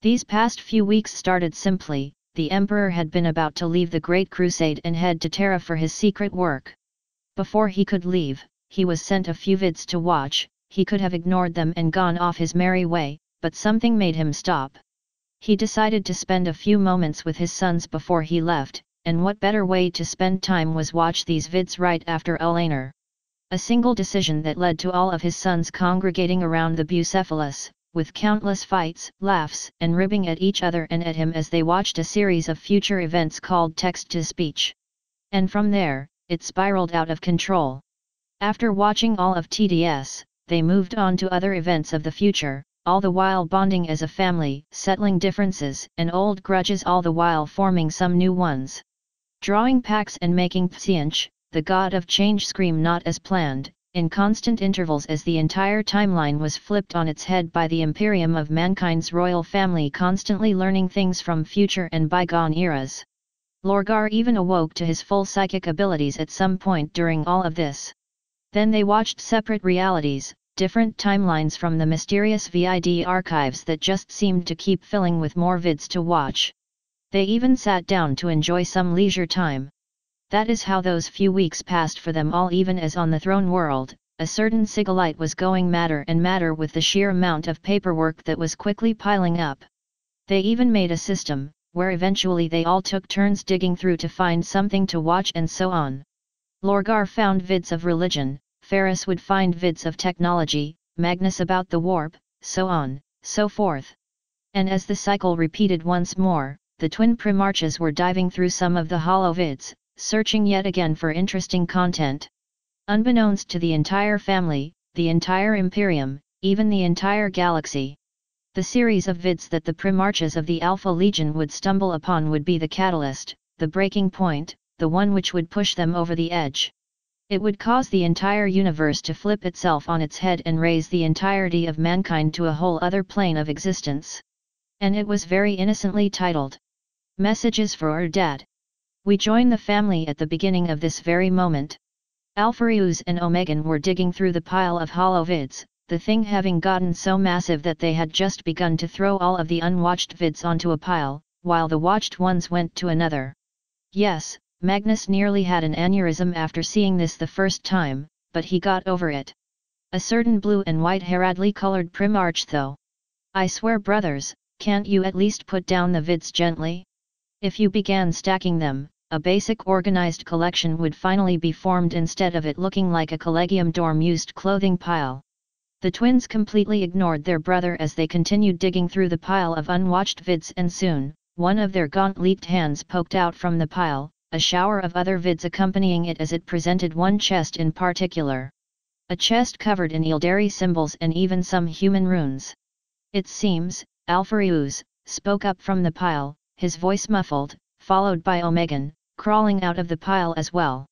These past few weeks started simply. The Emperor had been about to leave the Great Crusade and head to Terra for his secret work. Before he could leave, he was sent a few vids to watch. He could have ignored them and gone off his merry way, but something made him stop. He decided to spend a few moments with his sons before he left, and what better way to spend time was watch these vids right after Eleanor. A single decision that led to all of his sons congregating around the Bucephalus, with countless fights, laughs, and ribbing at each other and at him as they watched a series of future events called text-to-speech. And from there, it spiraled out of control. After watching all of TDS, they moved on to other events of the future, all the while bonding as a family, settling differences and old grudges, all the while forming some new ones. Drawing pacts and making Psianch, the god of change, scream not as planned, in constant intervals as the entire timeline was flipped on its head by the Imperium of mankind's royal family, constantly learning things from future and bygone eras. Lorgar even awoke to his full psychic abilities at some point during all of this. Then they watched separate realities, different timelines from the mysterious VID archives that just seemed to keep filling with more vids to watch. They even sat down to enjoy some leisure time. That is how those few weeks passed for them all. Even as on the throne world, a certain Sigillite was going madder and madder with the sheer amount of paperwork that was quickly piling up. They even made a system, where eventually they all took turns digging through to find something to watch and so on. Lorgar found vids of religion, Ferris would find vids of technology, Magnus about the warp, so on, so forth. And as the cycle repeated once more, the twin Primarchs were diving through some of the hollow vids, searching yet again for interesting content. Unbeknownst to the entire family, the entire Imperium, even the entire galaxy. The series of vids that the Primarchs of the Alpha Legion would stumble upon would be the catalyst, the breaking point, the one which would push them over the edge. It would cause the entire universe to flip itself on its head and raise the entirety of mankind to a whole other plane of existence. And it was very innocently titled, Messages for Our Dad. We join the family at the beginning of this very moment. Alpharius and Omegan were digging through the pile of hollow vids, the thing having gotten so massive that they had just begun to throw all of the unwatched vids onto a pile, while the watched ones went to another. Yes, Magnus nearly had an aneurysm after seeing this the first time, but he got over it. A certain blue and white heraldly colored Primarch though. I swear, brothers, can't you at least put down the vids gently? If you began stacking them, a basic organized collection would finally be formed instead of it looking like a Collegium dorm used clothing pile. The twins completely ignored their brother as they continued digging through the pile of unwatched vids, and soon, one of their gaunt-leafed hands poked out from the pile, a shower of other vids accompanying it as it presented one chest in particular. A chest covered in Eldari symbols and even some human runes. It seems, Alpharius spoke up from the pile, his voice muffled, followed by Omegan, crawling out of the pile as well.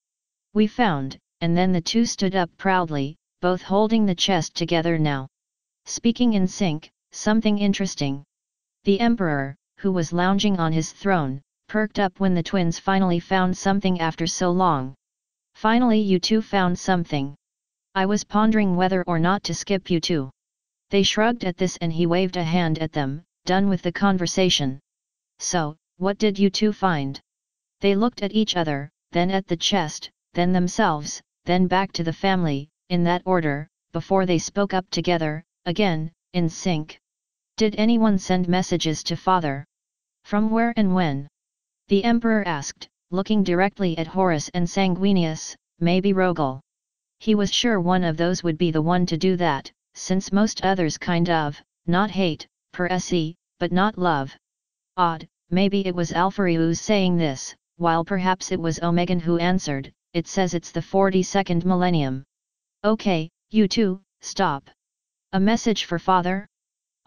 We found, and then the two stood up proudly, both holding the chest together now. Speaking in sync, something interesting. The Emperor, who was lounging on his throne, perked up when the twins finally found something after so long. Finally, you two found something. I was pondering whether or not to skip you two. They shrugged at this and he waved a hand at them, done with the conversation. So, what did you two find? They looked at each other, then at the chest, then themselves, then back to the family, in that order, before they spoke up together, again, in sync. Did anyone send messages to Father? From where and when? The Emperor asked, looking directly at Horus and Sanguinius, maybe Rogel. He was sure one of those would be the one to do that, since most others kind of, not hate, per se, but not love. Odd, maybe it was Alpharius saying this, while perhaps it was Omegan who answered, it says it's the 42nd millennium. Okay, you two, stop. A message for Father?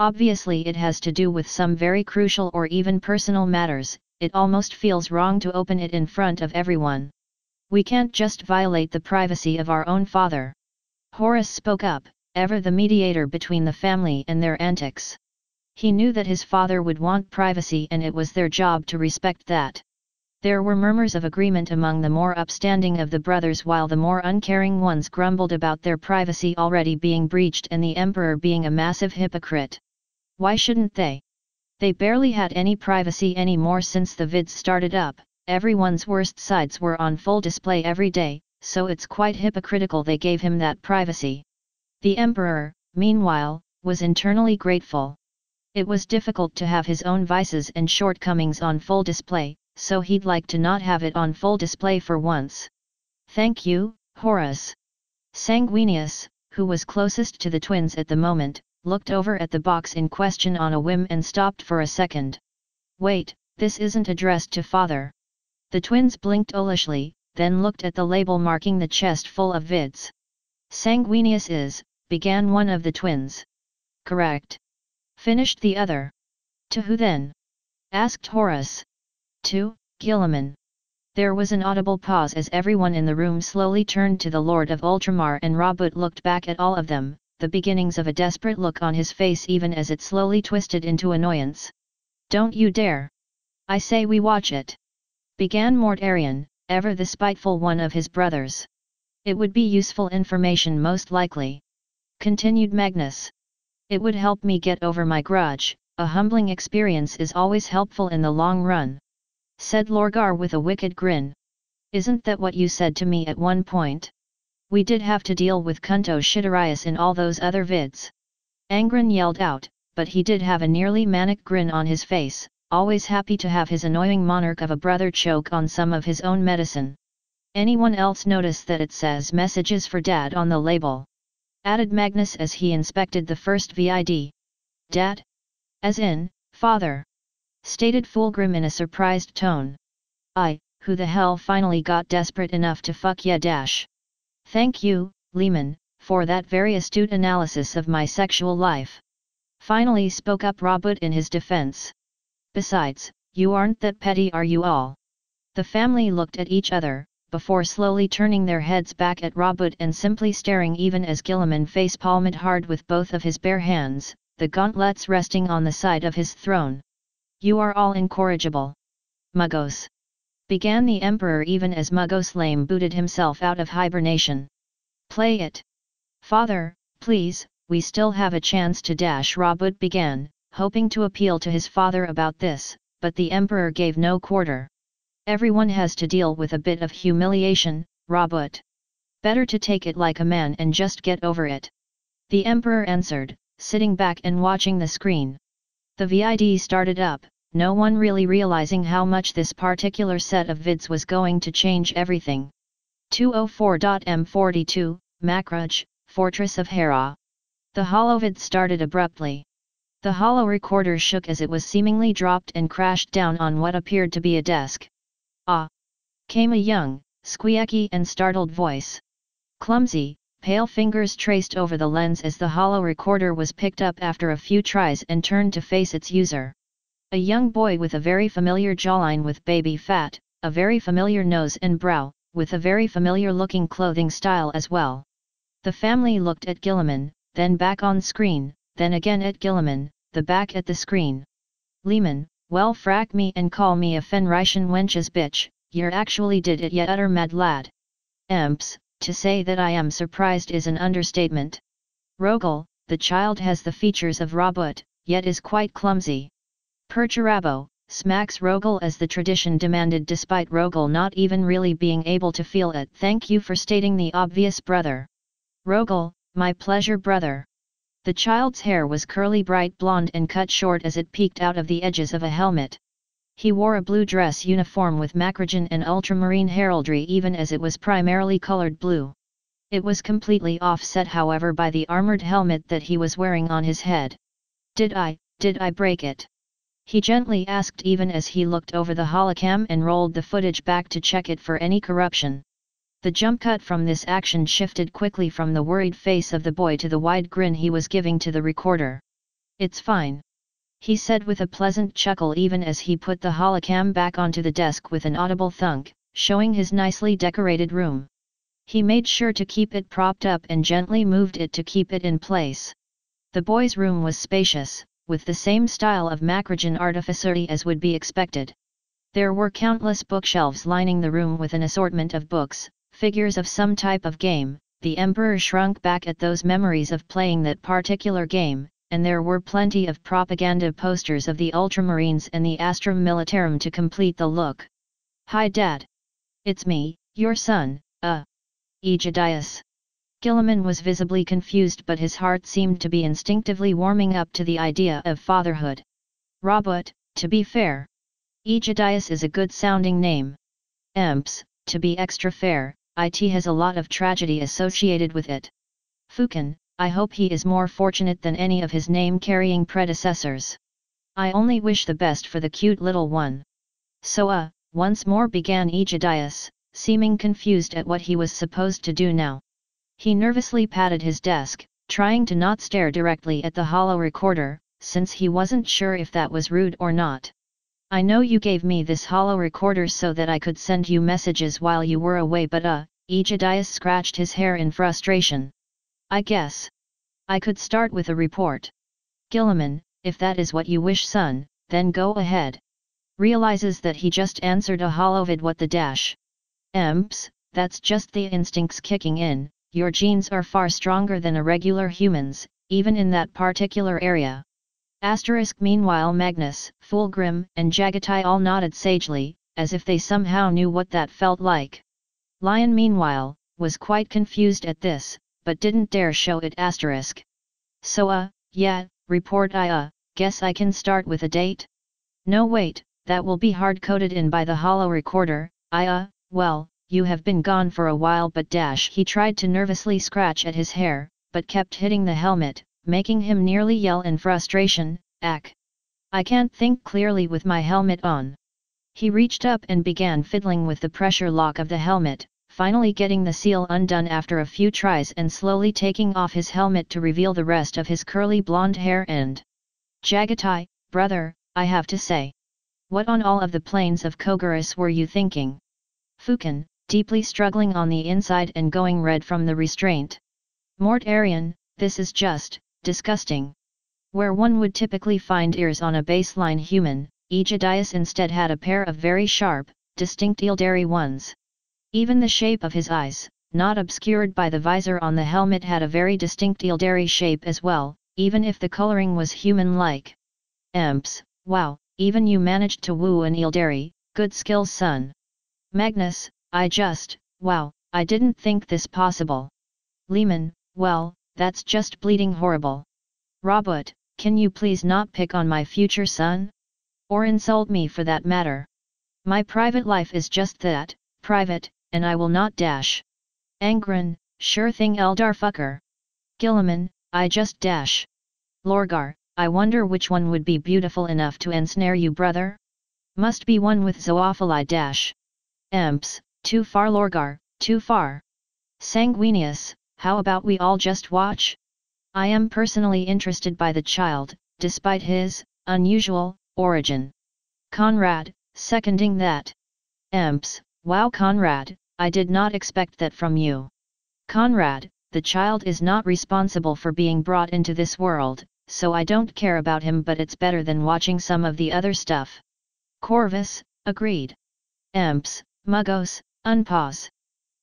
Obviously it has to do with some very crucial or even personal matters. It almost feels wrong to open it in front of everyone. We can't just violate the privacy of our own father. Horus spoke up, ever the mediator between the family and their antics. He knew that his father would want privacy and it was their job to respect that. There were murmurs of agreement among the more upstanding of the brothers, while the more uncaring ones grumbled about their privacy already being breached and the Emperor being a massive hypocrite. Why shouldn't they? They barely had any privacy anymore since the vids started up. Everyone's worst sides were on full display every day, so it's quite hypocritical they gave him that privacy. The emperor, meanwhile, was internally grateful. It was difficult to have his own vices and shortcomings on full display, so he'd like to not have it on full display for once. Thank you, Horus. Sanguinius, who was closest to the twins at the moment, looked over at the box in question on a whim and stopped for a second. Wait, this isn't addressed to father. The twins blinked owlishly, then looked at the label marking the chest full of vids. Sanguinius is, began one of the twins. Correct. Finished the other. To who then? Asked Horus. To, Guilliman. There was an audible pause as everyone in the room slowly turned to the Lord of Ultramar, and Robert looked back at all of them, the beginnings of a desperate look on his face even as it slowly twisted into annoyance. Don't you dare! I say we watch it! Began Mortarion, ever the spiteful one of his brothers. It would be useful information most likely. Continued Magnus. It would help me get over my grudge. A humbling experience is always helpful in the long run. Said Lorgar with a wicked grin. Isn't that what you said to me at one point? We did have to deal with Kunto Shidarius in all those other vids. Angron yelled out, but he did have a nearly manic grin on his face, always happy to have his annoying monarch of a brother choke on some of his own medicine. Anyone else notice that it says messages for Dad on the label? Added Magnus as he inspected the first vid. Dad? As in, father. Stated Fulgrim in a surprised tone. Who the hell finally got desperate enough to fuck ya dash? Thank you, Lehman, for that very astute analysis of my sexual life. Finally spoke up Robert in his defense. Besides, you aren't that petty, are you all? The family looked at each other, before slowly turning their heads back at Robert and simply staring even as Guilliman face-palmed hard with both of his bare hands, the gauntlets resting on the side of his throne. You are all incorrigible. Muggos. Began the emperor even as Muggos Lame booted himself out of hibernation. Play it. Father, please, we still have a chance to dash, Robert began, hoping to appeal to his father about this, but the emperor gave no quarter. Everyone has to deal with a bit of humiliation, Robert. Better to take it like a man and just get over it. The emperor answered, sitting back and watching the screen. The vid started up, no one really realizing how much this particular set of vids was going to change everything. 204.m42, Makruj, Fortress of Hera. The holovid started abruptly. The holo recorder shook as it was seemingly dropped and crashed down on what appeared to be a desk. Ah! Came a young, squeaky and startled voice. Clumsy, pale fingers traced over the lens as the holo recorder was picked up after a few tries and turned to face its user. A young boy with a very familiar jawline with baby fat, a very familiar nose and brow, with a very familiar looking clothing style as well. The family looked at Guilliman, then back on screen, then again at Guilliman, the back at the screen. Lehman, well frack me and call me a Fenrischen wench's bitch, yer actually did it yet utter mad lad. Emps, to say that I am surprised is an understatement. Rogel, the child has the features of Robert, yet is quite clumsy. Perturabo, smacks Rogel as the tradition demanded despite Rogel not even really being able to feel it. Thank you for stating the obvious, brother. Rogel, my pleasure, brother. The child's hair was curly bright blonde and cut short as it peeked out of the edges of a helmet. He wore a blue dress uniform with macrogen and ultramarine heraldry even as it was primarily colored blue. It was completely offset however by the armored helmet that he was wearing on his head. Did I break it? He gently asked even as he looked over the holocam and rolled the footage back to check it for any corruption. The jump cut from this action shifted quickly from the worried face of the boy to the wide grin he was giving to the recorder. It's fine. He said with a pleasant chuckle even as he put the holocam back onto the desk with an audible thunk, showing his nicely decorated room. He made sure to keep it propped up and gently moved it to keep it in place. The boy's room was spacious, with the same style of macrogen artificery as would be expected. There were countless bookshelves lining the room with an assortment of books, figures of some type of game. The emperor shrunk back at those memories of playing that particular game, and there were plenty of propaganda posters of the Ultramarines and the Astrum Militarum to complete the look. "Hi Dad! It's me, your son, Aegidius." Gilliman was visibly confused, but his heart seemed to be instinctively warming up to the idea of fatherhood. "Robert, to be fair. Aegidius is a good-sounding name. To be extra fair, it has a lot of tragedy associated with it. Fukin, I hope he is more fortunate than any of his name-carrying predecessors. I only wish the best for the cute little one." "So once more began Aegidius, seeming confused at what he was supposed to do now. He nervously patted his desk, trying to not stare directly at the hollow recorder, since he wasn't sure if that was rude or not. "I know you gave me this hollow recorder so that I could send you messages while you were away, but Aegidius scratched his hair in frustration. "I guess I could start with a report." "Gilliman, if that is what you wish, son, then go ahead." Realizes that he just answered a hollow vid. What the dash? That's just the instincts kicking in. Your genes are far stronger than a regular human's, even in that particular area. Meanwhile Magnus, Fulgrim, and Jagatai all nodded sagely, as if they somehow knew what that felt like. Lion meanwhile, was quite confused at this, but didn't dare show it. "So yeah, report. I guess I can start with a date?" "No wait, that will be hard-coded in by the hollow recorder. Well, you have been gone for a while, but he tried to nervously scratch at his hair, but kept hitting the helmet, making him nearly yell in frustration. I can't think clearly with my helmet on." He reached up and began fiddling with the pressure lock of the helmet, finally getting the seal undone after a few tries and slowly taking off his helmet to reveal the rest of his curly blonde hair and "Jagatai, brother, I have to say. What on all of the plains of Kogaris were you thinking?" Fukin, deeply struggling on the inside and going red from the restraint. "Mort Arian, this is just disgusting. Where one would typically find ears on a baseline human, Aegidius instead had a pair of very sharp, distinct ealdari ones. Even the shape of his eyes, not obscured by the visor on the helmet, had a very distinct ealdari shape as well, even if the coloring was human-like. Wow, even you managed to woo an ealdari, good skills, son." Magnus, wow, I didn't think this possible." Lehman, well, that's just bleeding horrible. "Robert, can you please not pick on my future son? Or insult me for that matter. My private life is just that, private, and I will not dash." Angren, sure thing Eldar fucker. Gilliman, Lorgar, I wonder which one would be beautiful enough to ensnare you, brother? Must be one with zoophili. Too far, Lorgar, too far. Sanguinius, how about we all just watch? I am personally interested by the child, despite his unusual origin. Conrad, seconding that. Wow, Conrad, I did not expect that from you. Conrad, the child is not responsible for being brought into this world, so I don't care about him, but it's better than watching some of the other stuff. Corvus, agreed. Muggos, unpause.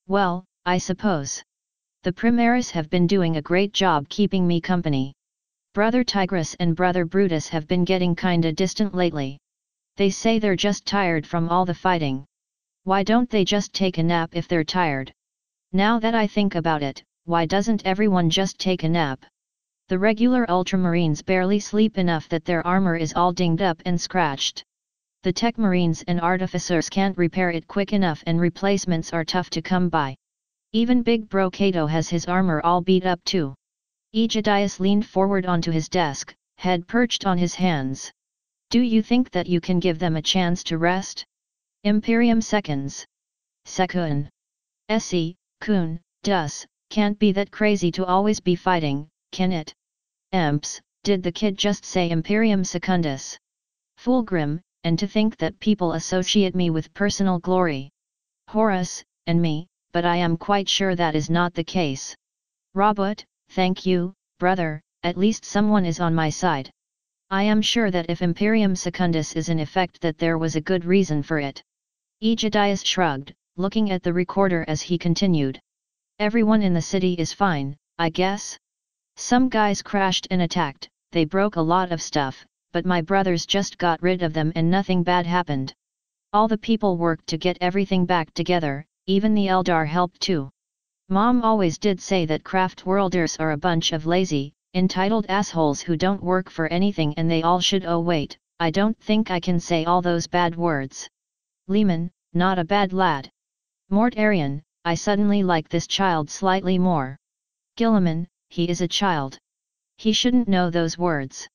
Well, I suppose. The Primaris have been doing a great job keeping me company. Brother Tigris and Brother Brutus have been getting kinda distant lately. They say they're just tired from all the fighting. Why don't they just take a nap if they're tired? Now that I think about it, why doesn't everyone just take a nap? The regular Ultramarines barely sleep enough that their armor is all dinged up and scratched. The Tech Marines and Artificers can't repair it quick enough, and replacements are tough to come by. Even Big Bro Kato has his armor all beat up too. Aegidius leaned forward onto his desk, head perched on his hands. Do you think that you can give them a chance to rest? Imperium seconds. Sekun. Kun, dus, can't be that crazy to always be fighting, can it? Did the kid just say Imperium secundus? Fulgrim, and to think that people associate me with personal glory. Horus, and me, but I am quite sure that is not the case. Robert, thank you, brother, at least someone is on my side. I am sure that if Imperium secundus is in effect, that there was a good reason for it. Aegidius shrugged, looking at the recorder as he continued. Everyone in the city is fine, I guess? Some guys crashed and attacked, they broke a lot of stuff, but my brothers just got rid of them and nothing bad happened. All the people worked to get everything back together, even the Eldar helped too. Mom always did say that craft worlders are a bunch of lazy, entitled assholes who don't work for anything and they all should. Oh wait, I don't think I can say all those bad words. Lehman, not a bad lad. Mort Arian, I suddenly like this child slightly more. Gilliman, he is a child. He shouldn't know those words.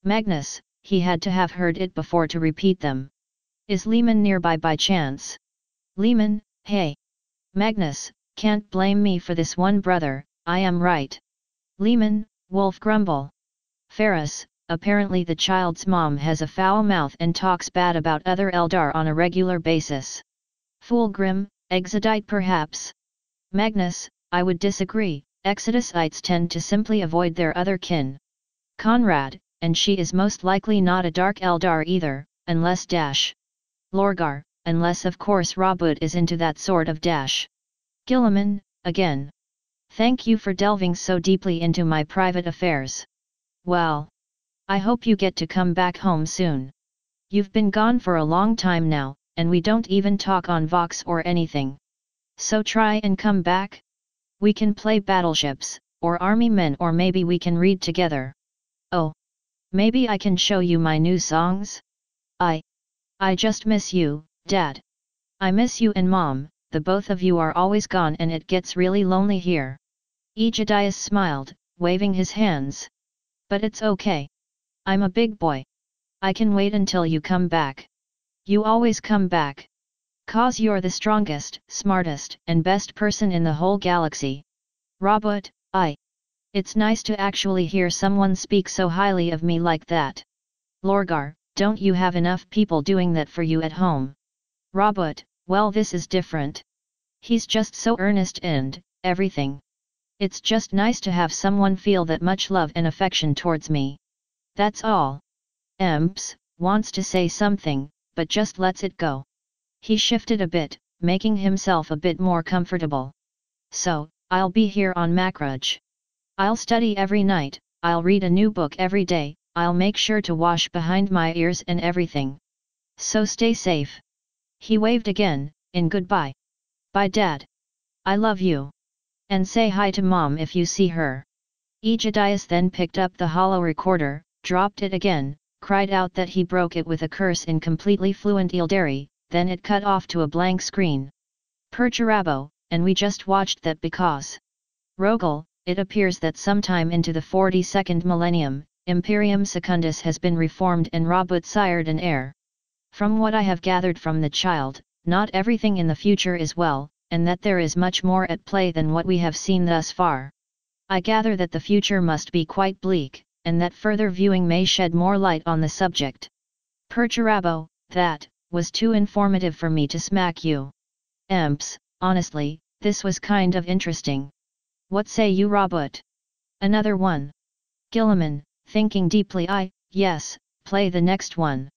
Magnus, he had to have heard it before to repeat them. Is Lehman nearby by chance? Lehman, hey. Magnus, can't blame me for this one brother, I am right. Lehman, Wolf grumble. Ferris, apparently the child's mom has a foul mouth and talks bad about other Eldar on a regular basis. Fulgrim, Exodite perhaps? Magnus, I would disagree, Exodicites tend to simply avoid their other kin. Conrad, and she is most likely not a Dark Eldar either, unless Dash. Lorgar, unless of course Robut is into that sort of Dash. Gilliman, again. Thank you for delving so deeply into my private affairs. Well. I hope you get to come back home soon. You've been gone for a long time now, and we don't even talk on Vox or anything. So try and come back? We can play battleships, or army men, or maybe we can read together. Oh. Maybe I can show you my new songs? I just miss you, Dad. I miss you and Mom, the both of you are always gone and it gets really lonely here. Aegidius smiled, waving his hands. But it's okay. I'm a big boy. I can wait until you come back. You always come back. 'Cause you're the strongest, smartest, and best person in the whole galaxy. Robert, It's nice to actually hear someone speak so highly of me like that. Lorgar, don't you have enough people doing that for you at home? Robert, well, this is different. He's just so earnest and everything. It's just nice to have someone feel that much love and affection towards me. That's all. Emps wants to say something, but just lets it go. He shifted a bit, making himself a bit more comfortable. So, I'll be here on Macrudge. I'll study every night, I'll read a new book every day, I'll make sure to wash behind my ears and everything. So stay safe. He waved again, in goodbye. Bye Dad. I love you. And say hi to Mom if you see her. Aegidius then picked up the holo recorder, dropped it again, cried out that he broke it with a curse in completely fluent Eldari, then it cut off to a blank screen. Perturabo, and we just watched that because. Rogel, it appears that sometime into the 42nd millennium, Imperium Secundus has been reformed and Robut sired an heir. From what I have gathered from the child, not everything in the future is well, and that there is much more at play than what we have seen thus far. I gather that the future must be quite bleak, and that further viewing may shed more light on the subject. Perturabo, that was too informative for me to smack you. Emps, honestly, this was kind of interesting. What say you, Robut? Another one. Gilliman, thinking deeply, yes, play the next one.